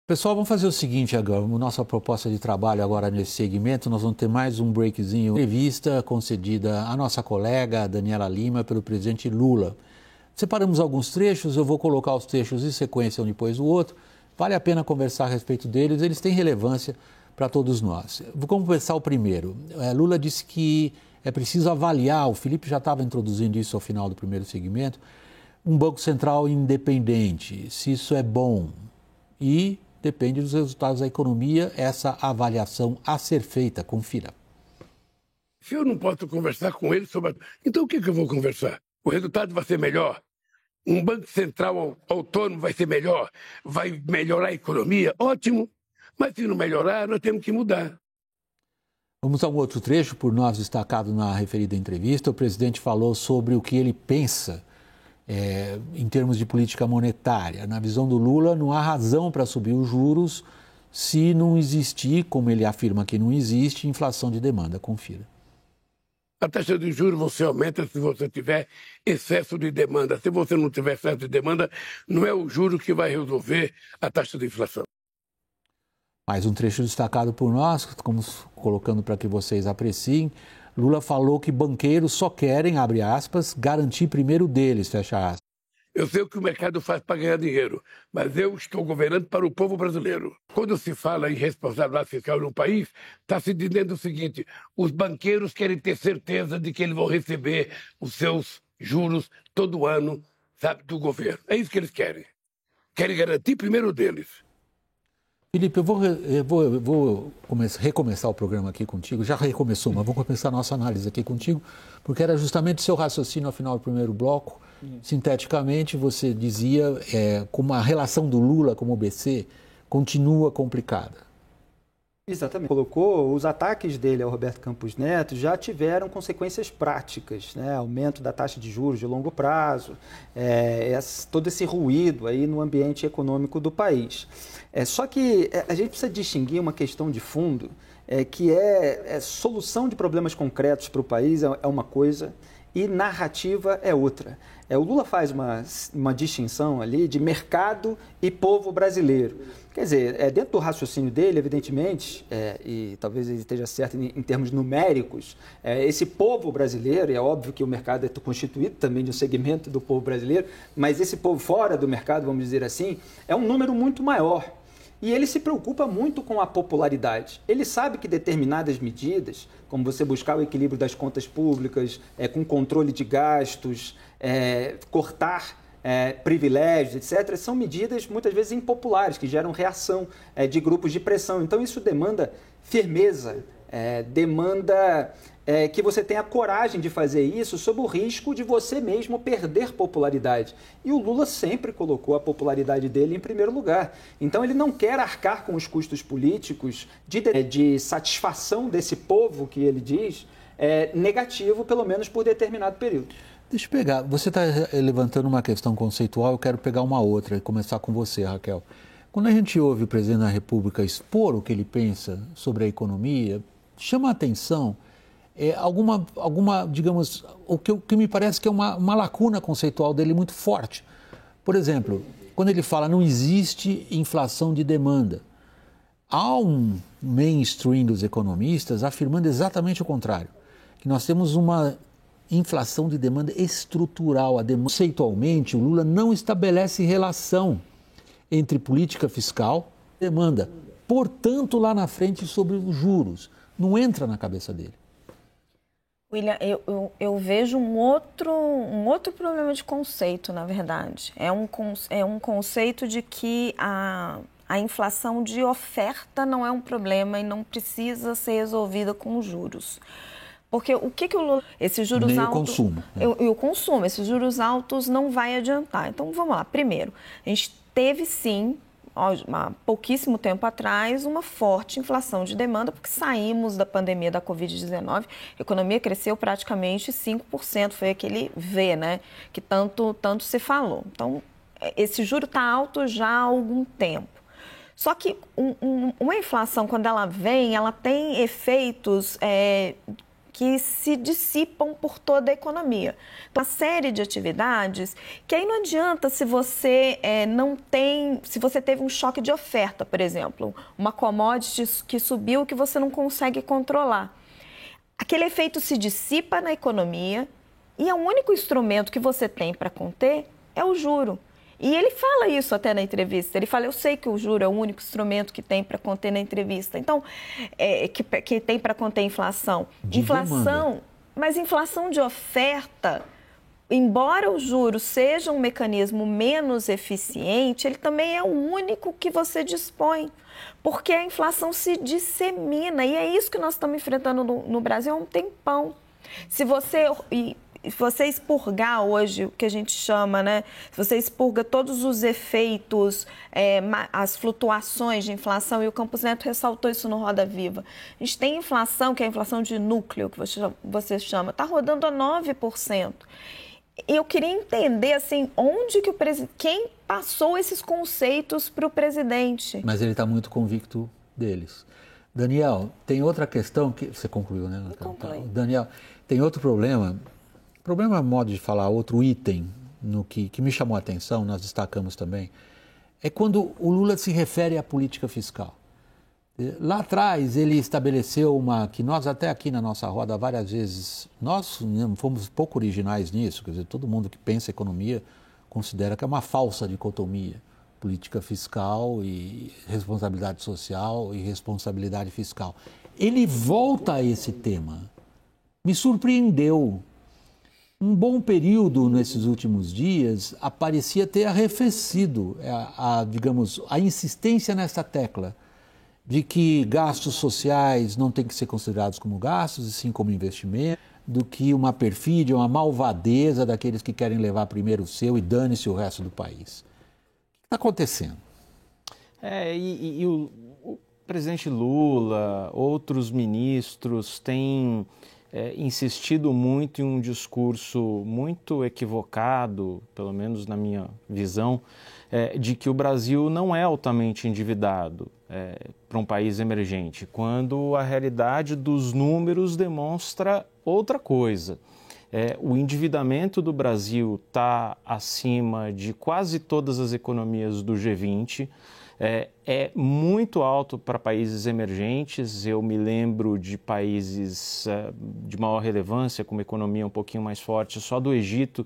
Pessoal, vamos fazer o seguinte agora, nossa proposta de trabalho agora nesse segmento, nós vamos ter mais um breakzinho, entrevista concedida à nossa colega Daniela Lima pelo presidente Lula. Separamos alguns trechos, eu vou colocar os trechos em sequência um depois do outro, vale a pena conversar a respeito deles, eles têm relevância para todos nós. Vamos começar o primeiro. Lula disse que é preciso avaliar, o Felipe já estava introduzindo isso ao final do primeiro segmento, um Banco Central independente, se isso é bom e depende dos resultados da economia, essa avaliação a ser feita. Confira. Se eu não posso conversar com ele sobre... Então o que eu vou conversar? O resultado vai ser melhor? Um Banco Central autônomo vai ser melhor? Vai melhorar a economia? Ótimo. Mas se não melhorar, nós temos que mudar. Vamos a um outro trecho, por nós destacado na referida entrevista. O presidente falou sobre o que ele pensa em termos de política monetária. Na visão do Lula, não há razão para subir os juros se não existir, como ele afirma que não existe, inflação de demanda. Confira. A taxa de juros você aumenta se você tiver excesso de demanda. Se você não tiver excesso de demanda, não é o juro que vai resolver a taxa de inflação. Mais um trecho destacado por nós, como colocando para que vocês apreciem. Lula falou que banqueiros só querem, abre aspas, garantir primeiro deles, fecha aspas. Eu sei o que o mercado faz para ganhar dinheiro, mas eu estou governando para o povo brasileiro. Quando se fala em responsabilidade fiscal no país, está se dizendo o seguinte: os banqueiros querem ter certeza de que eles vão receber os seus juros todo ano, sabe, do governo. É isso que eles querem. Querem garantir primeiro deles. Felipe, eu vou recomeçar o programa aqui contigo. Já recomeçou, mas vou começar a nossa análise aqui contigo, porque era justamente o seu raciocínio ao final do primeiro bloco. Sinteticamente, você dizia como a relação do Lula com o BC continua complicada. Exatamente. Colocou, os ataques dele ao Roberto Campos Neto já tiveram consequências práticas, né? Aumento da taxa de juros de longo prazo, todo esse ruído aí no ambiente econômico do país. Só que a gente precisa distinguir uma questão de fundo, que solução de problemas concretos para o país é uma coisa e narrativa é outra. O Lula faz uma distinção ali de mercado e povo brasileiro. Quer dizer, dentro do raciocínio dele, evidentemente, e talvez ele esteja certo em termos numéricos, esse povo brasileiro, e é óbvio que o mercado é constituído também de um segmento do povo brasileiro, mas esse povo fora do mercado, vamos dizer assim, é um número muito maior. E ele se preocupa muito com a popularidade. Ele sabe que determinadas medidas, como você buscar o equilíbrio das contas públicas, com controle de gastos, cortar privilégios, etc., são medidas muitas vezes impopulares, que geram reação de grupos de pressão. Então isso demanda firmeza, demanda que você tenha coragem de fazer isso sob o risco de você mesmo perder popularidade. E o Lula sempre colocou a popularidade dele em primeiro lugar. Então ele não quer arcar com os custos políticos de satisfação desse povo, que ele diz, negativo, pelo menos por determinado período. Deixa eu pegar, você está levantando uma questão conceitual, eu quero pegar uma outra e começar com você, Raquel. Quando a gente ouve o presidente da República expor o que ele pensa sobre a economia, chama a atenção alguma, digamos, o que me parece que é uma lacuna conceitual dele muito forte. Por exemplo, quando ele fala não existe inflação de demanda, há um mainstream dos economistas afirmando exatamente o contrário, que nós temos uma inflação de demanda estrutural. Conceitualmente, o Lula não estabelece relação entre política fiscal e demanda. Portanto, lá na frente, sobre os juros. Não entra na cabeça dele. William, eu vejo um outro problema de conceito, na verdade. É um conceito de que a inflação de oferta não é um problema e não precisa ser resolvida com os juros. Porque o que o Lula... Esses juros altos... Nem o consumo. E o consumo. Esses juros altos não vai adiantar. Então, vamos lá. Primeiro, a gente teve, sim, há pouquíssimo tempo atrás, uma forte inflação de demanda, porque saímos da pandemia da Covid-19, a economia cresceu praticamente 5%, foi aquele V, né, que tanto se falou. Então, esse juro está alto já há algum tempo. Só que uma inflação, quando ela vem, ela tem efeitos que se dissipam por toda a economia. Então, uma série de atividades que aí não adianta se você se você teve um choque de oferta, por exemplo, uma commodity que subiu que você não consegue controlar. Aquele efeito se dissipa na economia e o único instrumento que você tem para conter é o juro. E ele fala isso até na entrevista. Ele fala, eu sei que o juro é o único instrumento que tem para conter na entrevista. Então, que tem para conter a inflação. Mas inflação de oferta, embora o juro seja um mecanismo menos eficiente, ele também é o único que você dispõe. Porque a inflação se dissemina. E é isso que nós estamos enfrentando no Brasil há um tempão. Se você expurgar hoje, o que a gente chama, né? Se você expurga todos os efeitos, as flutuações de inflação, e o Campos Neto ressaltou isso no Roda Viva. A gente tem inflação, que é a inflação de núcleo, que você chama, está rodando a 9%. Eu queria entender, assim, quem passou esses conceitos para o presidente. Mas ele está muito convicto deles. Daniel, tem outra questão que... Você concluiu, né? Daniel, tem outro problema modo de falar, outro item que me chamou a atenção, nós destacamos também, é quando o Lula se refere à política fiscal. Lá atrás ele estabeleceu que nós até aqui na nossa roda várias vezes, nós fomos pouco originais nisso, quer dizer, todo mundo que pensa economia considera que é uma falsa dicotomia, política fiscal e responsabilidade social e responsabilidade fiscal. Ele volta a esse tema, me surpreendeu. Um bom período nesses últimos dias parecia ter arrefecido a insistência nessa tecla de que gastos sociais não têm que ser considerados como gastos e sim como investimento, do que uma perfídia, uma malvadeza daqueles que querem levar primeiro o seu e dane-se o resto do país. O que está acontecendo? O presidente Lula, outros ministros têm... insistido muito em um discurso muito equivocado, pelo menos na minha visão, de que o Brasil não é altamente endividado para um país emergente, quando a realidade dos números demonstra outra coisa. O endividamento do Brasil está acima de quase todas as economias do G20, é muito alto para países emergentes. Eu me lembro de países de maior relevância, com uma economia um pouquinho mais forte, só do Egito,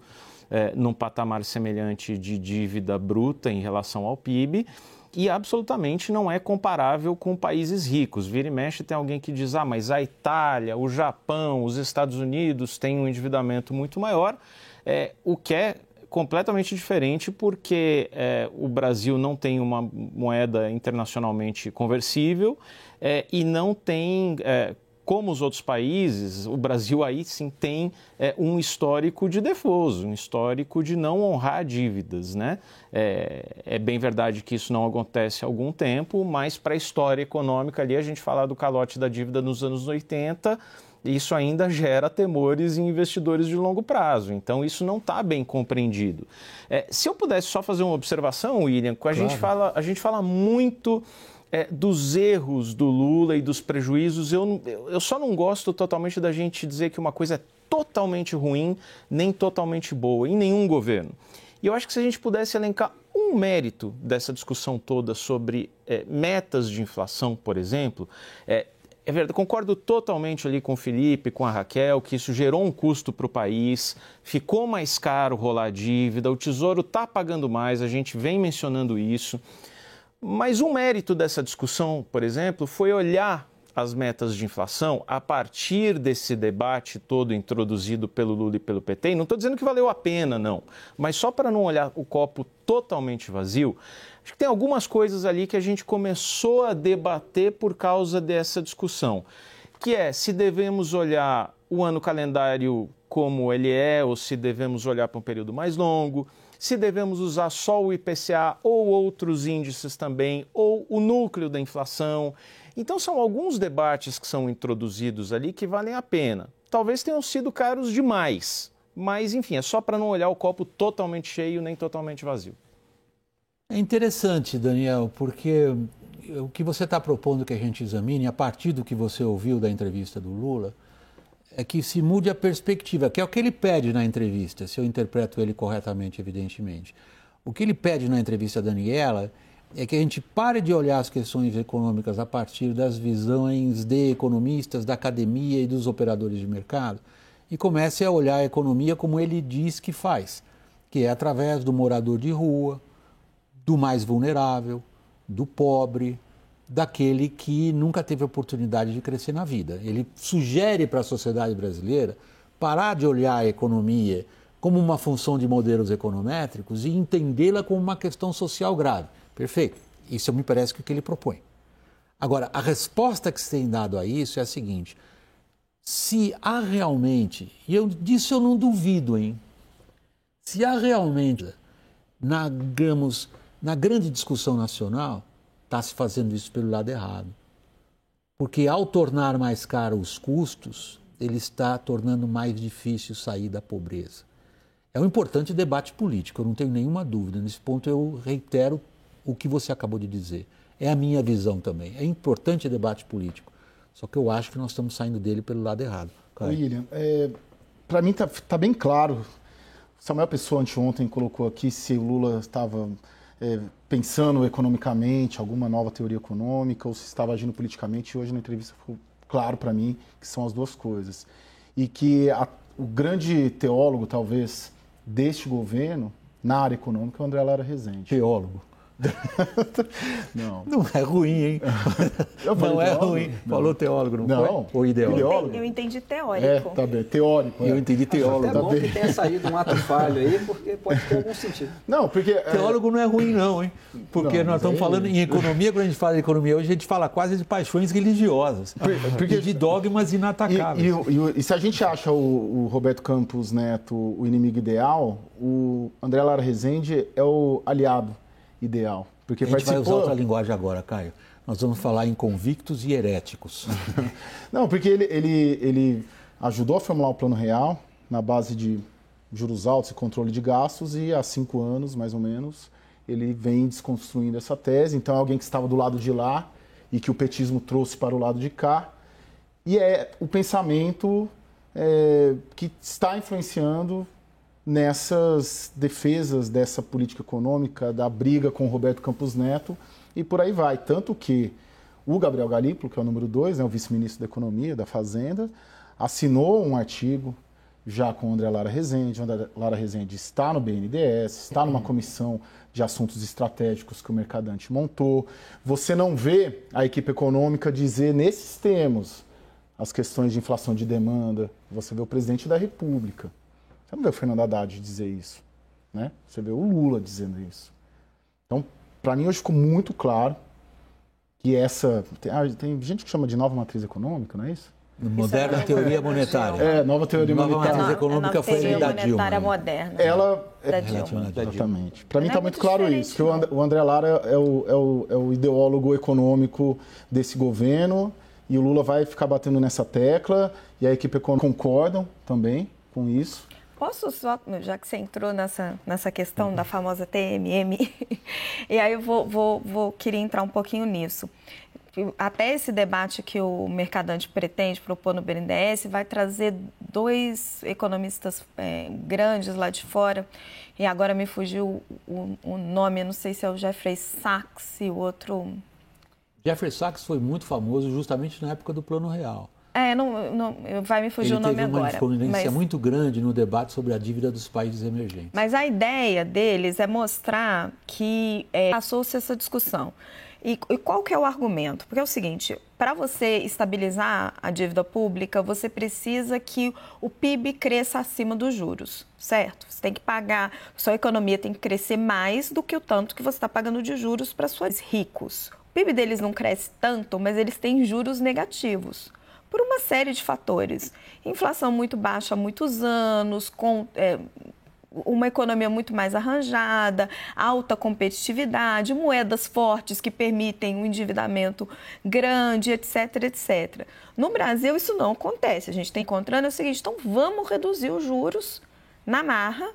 num patamar semelhante de dívida bruta em relação ao PIB, e absolutamente não é comparável com países ricos. Vira e mexe tem alguém que diz, mas a Itália, o Japão, os Estados Unidos têm um endividamento muito maior, o que é completamente diferente porque o Brasil não tem uma moeda internacionalmente conversível e não tem, como os outros países, o Brasil aí sim tem um histórico de default, um histórico de não honrar dívidas, né? É bem verdade que isso não acontece há algum tempo, mas para a história econômica ali, a gente fala do calote da dívida nos anos 80, isso ainda gera temores em investidores de longo prazo. Então, isso não está bem compreendido. Se eu pudesse só fazer uma observação, William, claro. a gente fala muito dos erros do Lula e dos prejuízos. Eu só não gosto totalmente da gente dizer que uma coisa é totalmente ruim, nem totalmente boa, em nenhum governo. E eu acho que se a gente pudesse elencar um mérito dessa discussão toda sobre metas de inflação, por exemplo... É verdade, concordo totalmente ali com o Felipe, com a Raquel, que isso gerou um custo para o país, ficou mais caro rolar dívida, o Tesouro está pagando mais, a gente vem mencionando isso. Mas um mérito dessa discussão, por exemplo, foi olhar as metas de inflação a partir desse debate todo introduzido pelo Lula e pelo PT. E não estou dizendo que valeu a pena, não, mas só para não olhar o copo totalmente vazio, acho que tem algumas coisas ali que a gente começou a debater por causa dessa discussão, que é se devemos olhar o ano calendário como ele é ou se devemos olhar para um período mais longo, se devemos usar só o IPCA ou outros índices também, ou o núcleo da inflação. Então são alguns debates que são introduzidos ali que valem a pena. Talvez tenham sido caros demais, mas enfim, é só para não olhar o copo totalmente cheio nem totalmente vazio. É interessante, Daniel, porque o que você está propondo que a gente examine, a partir do que você ouviu da entrevista do Lula, é que se mude a perspectiva, que é o que ele pede na entrevista, se eu interpreto ele corretamente, evidentemente. O que ele pede na entrevista da Daniela é que a gente pare de olhar as questões econômicas a partir das visões de economistas, da academia e dos operadores de mercado e comece a olhar a economia como ele diz que faz, que é através do morador de rua, do mais vulnerável, do pobre, daquele que nunca teve oportunidade de crescer na vida. Ele sugere para a sociedade brasileira parar de olhar a economia como uma função de modelos econométricos e entendê-la como uma questão social grave. Perfeito. Isso me parece que é o que ele propõe. Agora, a resposta que se tem dado a isso é a seguinte: se há realmente, e disso eu não duvido, hein? Se há realmente, na grande discussão nacional, está se fazendo isso pelo lado errado. Porque ao tornar mais caro os custos, ele está tornando mais difícil sair da pobreza. É um importante debate político, eu não tenho nenhuma dúvida. Nesse ponto eu reitero o que você acabou de dizer. É a minha visão também. É importante debate político. Só que eu acho que nós estamos saindo dele pelo lado errado. William, para mim está bem claro. Samuel Pessoa anteontem colocou aqui se o Lula estava pensando economicamente, alguma nova teoria econômica, ou se estava agindo politicamente. E hoje na entrevista ficou claro para mim que são as duas coisas. E que o grande teólogo, talvez, deste governo, na área econômica, é o André Lara Rezende. Teólogo. Não é ruim, hein? Não é ruim. Não. Falou teólogo, não foi? Ou ideólogo? Eu entendi teórico. Tá bem, teórico. Eu entendi teólogo. É bom que tenha saído um ato falho aí, porque pode ter algum sentido. Não, porque... Teólogo não é ruim, não, hein? Porque nós estamos falando em economia, quando a gente fala de economia hoje, a gente fala quase de paixões religiosas. Porque de dogmas inatacáveis. E se a gente acha o Roberto Campos Neto o inimigo ideal, o André Lara Rezende é o aliado ideal. Porque a gente vai usar outra linguagem agora, Caio. Nós vamos falar em convictos e heréticos. Não, porque ele ajudou a formular o Plano Real na base de juros altos e controle de gastos e há 5 anos, mais ou menos, ele vem desconstruindo essa tese. Então é alguém que estava do lado de lá e que o petismo trouxe para o lado de cá. E é o pensamento que está influenciando nessas defesas dessa política econômica, da briga com o Roberto Campos Neto e por aí vai. Tanto que o Gabriel Galípolo, que é o número 2, o vice-ministro da Economia, da Fazenda, assinou um artigo já com o André Lara Rezende. O André Lara Rezende está no BNDES, está numa comissão de assuntos estratégicos que o Mercadante montou. Você não vê a equipe econômica dizer nesses termos as questões de inflação de demanda. Você vê o presidente da República. Você não vê o Fernando Haddad dizer isso, né? Você vê o Lula dizendo isso. Então, para mim, hoje ficou muito claro que tem gente que chama de nova matriz econômica, não é isso? Moderna teoria monetária. Nova teoria monetária. Nova matriz econômica foi da Dilma. Monetária moderna. Ela da Dilma. Exatamente. Para mim está muito claro isso, que o André Lara é o ideólogo econômico desse governo e o Lula vai ficar batendo nessa tecla e a equipe econômica concordam também com isso. Posso só, já que você entrou nessa questão da famosa TMM, e aí eu queria entrar um pouquinho nisso. Até esse debate que o Mercadante pretende propor no BNDES vai trazer 2 economistas grandes lá de fora, e agora me fugiu o nome, eu não sei se é o Jeffrey Sachs e o outro... Jeffrey Sachs foi muito famoso justamente na época do Plano Real. Vai me fugir o nome agora. Ele teve uma influência muito grande no debate sobre a dívida dos países emergentes. Mas a ideia deles é mostrar que passou-se essa discussão. E qual que é o argumento? Porque é o seguinte, para você estabilizar a dívida pública, você precisa que o PIB cresça acima dos juros, certo? Você tem que pagar, sua economia tem que crescer mais do que o tanto que você está pagando de juros para seus ricos. O PIB deles não cresce tanto, mas eles têm juros negativos. Por uma série de fatores. Inflação muito baixa há muitos anos, com uma economia muito mais arranjada, alta competitividade, moedas fortes que permitem um endividamento grande, etc, etc. No Brasil, isso não acontece. A gente está encontrando o seguinte, então vamos reduzir os juros na marra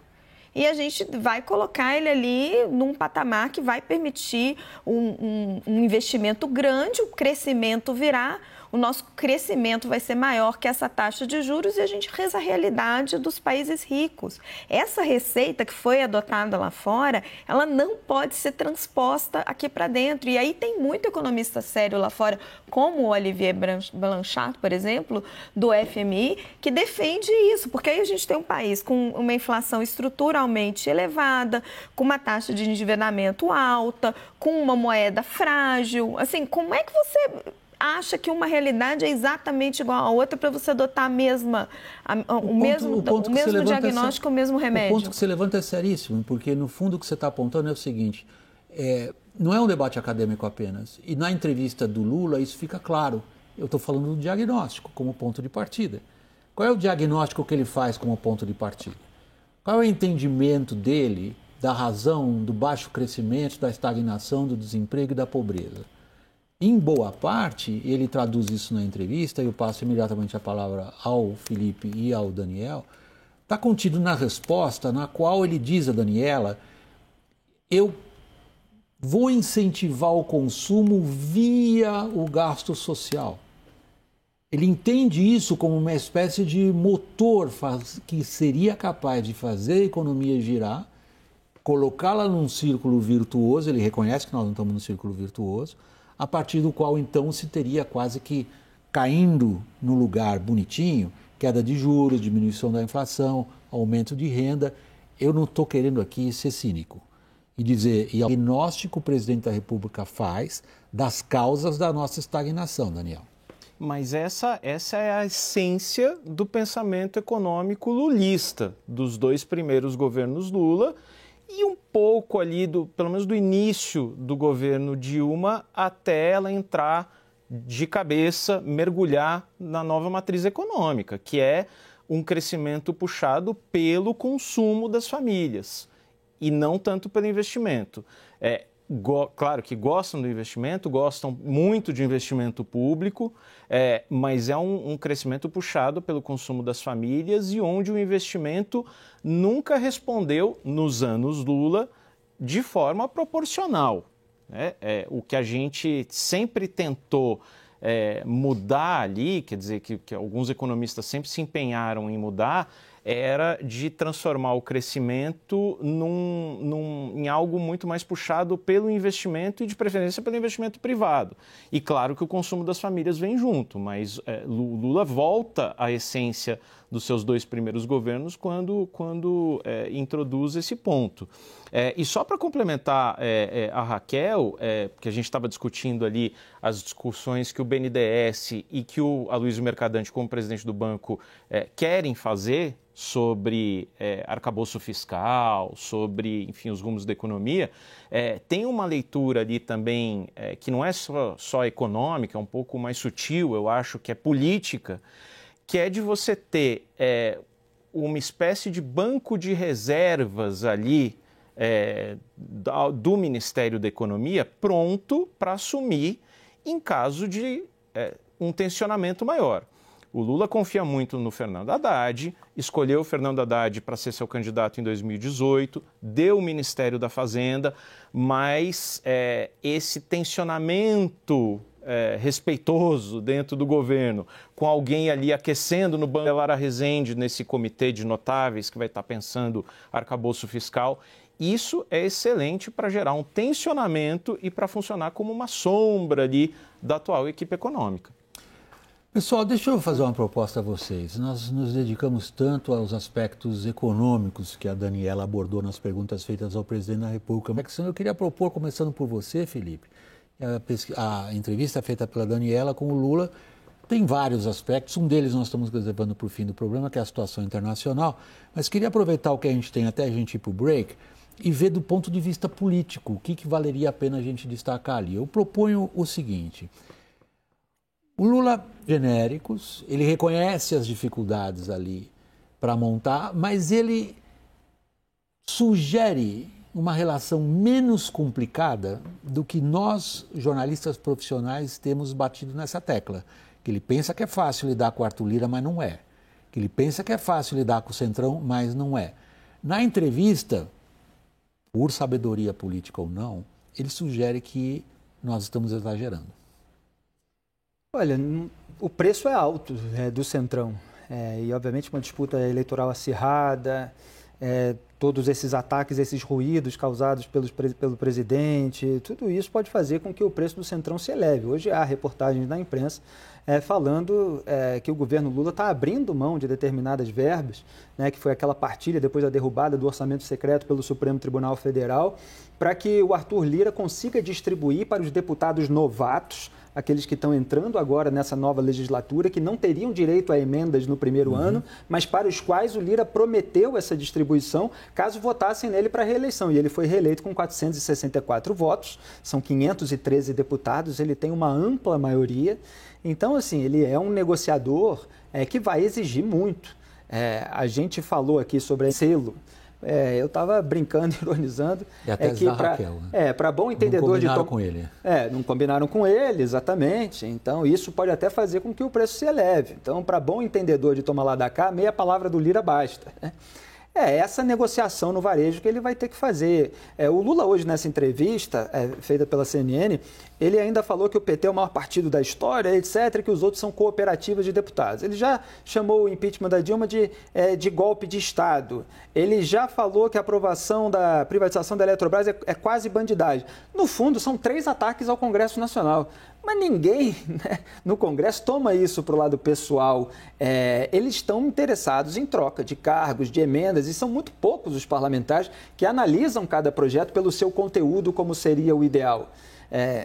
e a gente vai colocar ele ali num patamar que vai permitir um investimento grande, o crescimento virá, o nosso crescimento vai ser maior que essa taxa de juros e a gente reza a realidade dos países ricos. Essa receita que foi adotada lá fora, ela não pode ser transposta aqui para dentro. E aí tem muito economista sério lá fora, como o Olivier Blanchard, por exemplo, do FMI, que defende isso, porque aí a gente tem um país com uma inflação estruturalmente elevada, com uma taxa de endividamento alta, com uma moeda frágil. Assim, como é que você acha que uma realidade é exatamente igual à outra para você adotar o mesmo diagnóstico, o mesmo remédio? O ponto que você levanta é seríssimo, porque no fundo o que você está apontando é o seguinte, não é um debate acadêmico apenas, e na entrevista do Lula isso fica claro. Eu estou falando do diagnóstico como ponto de partida. Qual é o diagnóstico que ele faz como ponto de partida? Qual é o entendimento dele da razão do baixo crescimento, da estagnação, do desemprego e da pobreza? Em boa parte, ele traduz isso na entrevista, e eu passo imediatamente a palavra ao Felipe e ao Daniel, está contido na resposta na qual ele diz a Daniela: eu vou incentivar o consumo via o gasto social. Ele entende isso como uma espécie de motor que seria capaz de fazer a economia girar, colocá-la num círculo virtuoso. Ele reconhece que nós não estamos num círculo virtuoso, a partir do qual então se teria quase que caindo no lugar bonitinho, queda de juros, diminuição da inflação, aumento de renda. Eu não estou querendo aqui ser cínico e dizer, e o diagnóstico o presidente da República faz das causas da nossa estagnação, Daniel. Mas essa é a essência do pensamento econômico lulista dos dois primeiros governos Lula e um pouco ali, pelo menos do início do governo Dilma, até ela entrar de cabeça, mergulhar na nova matriz econômica, que é um crescimento puxado pelo consumo das famílias e não tanto pelo investimento. Claro que gostam do investimento, gostam muito de investimento público, mas é um crescimento puxado pelo consumo das famílias e onde o investimento nunca respondeu, nos anos Lula, de forma proporcional. O que a gente sempre tentou mudar ali, quer dizer, que alguns economistas sempre se empenharam em mudar, era de transformar o crescimento em algo muito mais puxado pelo investimento e, de preferência, pelo investimento privado. E claro que o consumo das famílias vem junto, mas Lula volta à essência dos seus dois primeiros governos quando introduz esse ponto. E só para complementar a Raquel, porque a gente estava discutindo ali as discussões que o BNDES e que o Aloysio Mercadante, como presidente do banco, querem fazer sobre arcabouço fiscal, sobre, enfim, os rumos da economia, tem uma leitura ali também que não é só econômica, é um pouco mais sutil, eu acho que é política, que é de você ter uma espécie de banco de reservas ali do Ministério da Economia pronto para assumir em caso de um tensionamento maior. O Lula confia muito no Fernando Haddad, escolheu o Fernando Haddad para ser seu candidato em 2018, deu o Ministério da Fazenda, mas esse tensionamento respeitoso dentro do governo, com alguém ali aquecendo no banco, Lara Rezende nesse comitê de notáveis que vai estar pensando arcabouço fiscal, isso é excelente para gerar um tensionamento e para funcionar como uma sombra ali da atual equipe econômica. Pessoal, deixa eu fazer uma proposta a vocês. Nós nos dedicamos tanto aos aspectos econômicos que a Daniela abordou nas perguntas feitas ao presidente da República. Eu queria propor, começando por você, Felipe, a entrevista feita pela Daniela com o Lula tem vários aspectos. Um deles nós estamos reservando para o fim do programa, que é a situação internacional. Mas queria aproveitar o que a gente tem até a gente ir para o break e ver do ponto de vista político o que valeria a pena a gente destacar ali. Eu proponho o seguinte: o Lula, genéricos, ele reconhece as dificuldades ali para montar, mas ele sugere uma relação menos complicada do que nós, jornalistas profissionais, temos batido nessa tecla. Que ele pensa que é fácil lidar com o Arthur Lira, mas não é. Que ele pensa que é fácil lidar com o Centrão, mas não é. Na entrevista, por sabedoria política ou não, ele sugere que nós estamos exagerando. Olha, O preço é alto do Centrão. E, obviamente, uma disputa eleitoral acirrada, todos esses ataques, esses ruídos causados pelo presidente, tudo isso pode fazer com que o preço do Centrão se eleve. Hoje há reportagens na imprensa falando que o governo Lula está abrindo mão de determinadas verbas, né, que foi aquela partilha depois da derrubada do orçamento secreto pelo Supremo Tribunal Federal, para que o Arthur Lira consiga distribuir para os deputados novatos, aqueles que estão entrando agora nessa nova legislatura, que não teriam direito a emendas no primeiro ano, mas para os quais o Lira prometeu essa distribuição caso votassem nele para a reeleição. E ele foi reeleito com 464 votos, são 513 deputados, ele tem uma ampla maioria. Então, assim, ele é um negociador que vai exigir muito. A gente falou aqui sobre selo. Eu estava brincando, ironizando. E até que Raquel, né? Para bom entendedor não combinaram com ele. Não combinaram com ele, exatamente. Então, isso pode até fazer com que o preço se eleve. Então, para bom entendedor de toma lá da cá, meia palavra do Lira basta, né? Essa negociação no varejo que ele vai ter que fazer. O Lula hoje, nessa entrevista feita pela CNN, ele ainda falou que o PT é o maior partido da história, etc., que os outros são cooperativas de deputados. Ele já chamou o impeachment da Dilma de golpe de Estado. Ele já falou que a aprovação da privatização da Eletrobras é quase bandidagem. No fundo, são 3 ataques ao Congresso Nacional. Mas ninguém, né, no Congresso toma isso para o lado pessoal. Eles estão interessados em troca de cargos, de emendas, e são muito poucos os parlamentares que analisam cada projeto pelo seu conteúdo, como seria o ideal.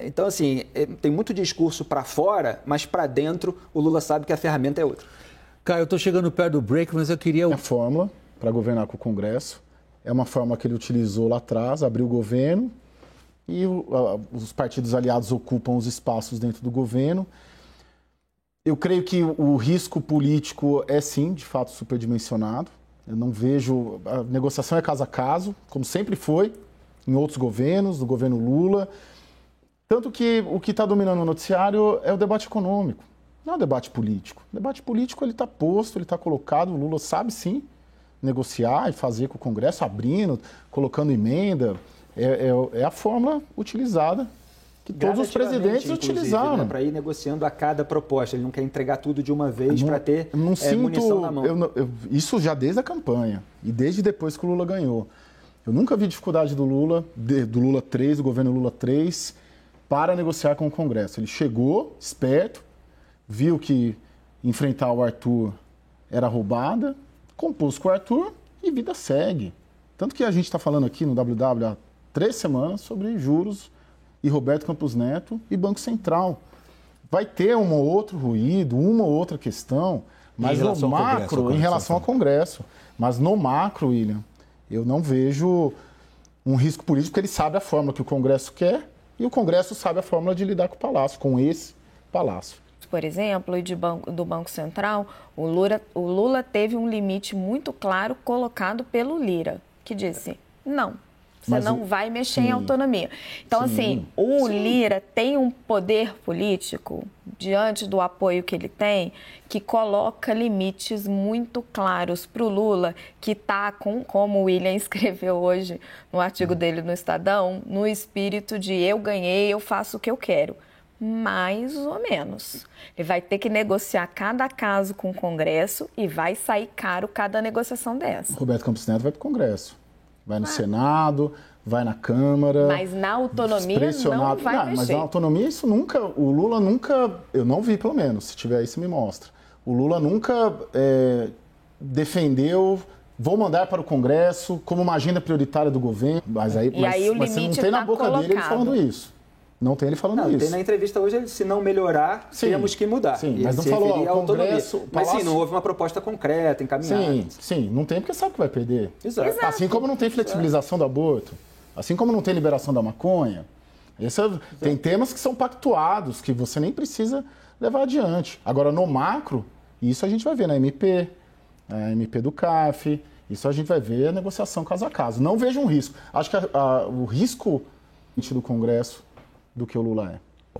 Então, assim, tem muito discurso para fora, mas para dentro o Lula sabe que a ferramenta é outra. Caio, eu estou chegando perto do break, mas eu queria... A fórmula para governar com o Congresso é uma fórmula que ele utilizou lá atrás, abriu o governo, e os partidos aliados ocupam os espaços dentro do governo. Eu creio que o risco político é, sim, de fato, superdimensionado. Eu não vejo... A negociação é caso a caso, como sempre foi em outros governos, no governo Lula. Tanto que o que está dominando o noticiário é o debate econômico, não é o debate político. O debate político ele está posto, ele está colocado, o Lula sabe, sim, negociar e fazer com o Congresso, abrindo, colocando emenda... É a fórmula utilizada que todos os presidentes utilizaram. Né, para ir negociando a cada proposta. Ele não quer entregar tudo de uma vez para ter munição na mão. Isso já desde a campanha e desde depois que o Lula ganhou. Eu nunca vi dificuldade do Lula 3, do governo Lula 3, para negociar com o Congresso. Ele chegou esperto, viu que enfrentar o Arthur era roubada, compôs com o Arthur e vida segue. Tanto que a gente está falando aqui no WW há 3 semanas sobre juros e Roberto Campos Neto e Banco Central. Vai ter um ou outro ruído, uma ou outra questão, mas no macro, em relação ao Congresso. Mas no macro, William, eu não vejo um risco político, porque ele sabe a fórmula que o Congresso quer e o Congresso sabe a fórmula de lidar com o Palácio, com esse Palácio. Por exemplo, e do Banco Central, o Lula teve um limite muito claro colocado pelo Lira, que disse, não, você não vai mexer em autonomia. Então, assim, o Lira tem um poder político, diante do apoio que ele tem, que coloca limites muito claros para o Lula, que está, como o William escreveu hoje no artigo dele no Estadão, no espírito de eu ganhei, eu faço o que eu quero. Mais ou menos. Ele vai ter que negociar cada caso com o Congresso e vai sair caro cada negociação dessa. Roberto Campos Neto vai para o Congresso. Vai no Senado, vai na Câmara. Mas na autonomia não vai mexer. Mas na autonomia isso nunca... O Lula nunca... Eu não vi, pelo menos. Se tiver aí, você me mostra. O Lula nunca defendeu... Vou mandar para o Congresso como uma agenda prioritária do governo. Mas aí, mas você não tem na boca dele ele falando isso. Não tem ele falando isso. Tem na entrevista hoje, ele, se não melhorar, temos que mudar. Sim, mas não falou ao Congresso... Mas sim, não houve uma proposta concreta, encaminhada. Sim, não tem porque sabe que vai perder. Exato. Assim como não tem flexibilização do aborto, assim como não tem liberação da maconha. Tem temas que são pactuados, que você nem precisa levar adiante. Agora, no macro, isso a gente vai ver na MP, a MP do CARF, isso a gente vai ver a negociação caso a caso. Não vejo um risco. Acho que o risco do Congresso do que o Lula é.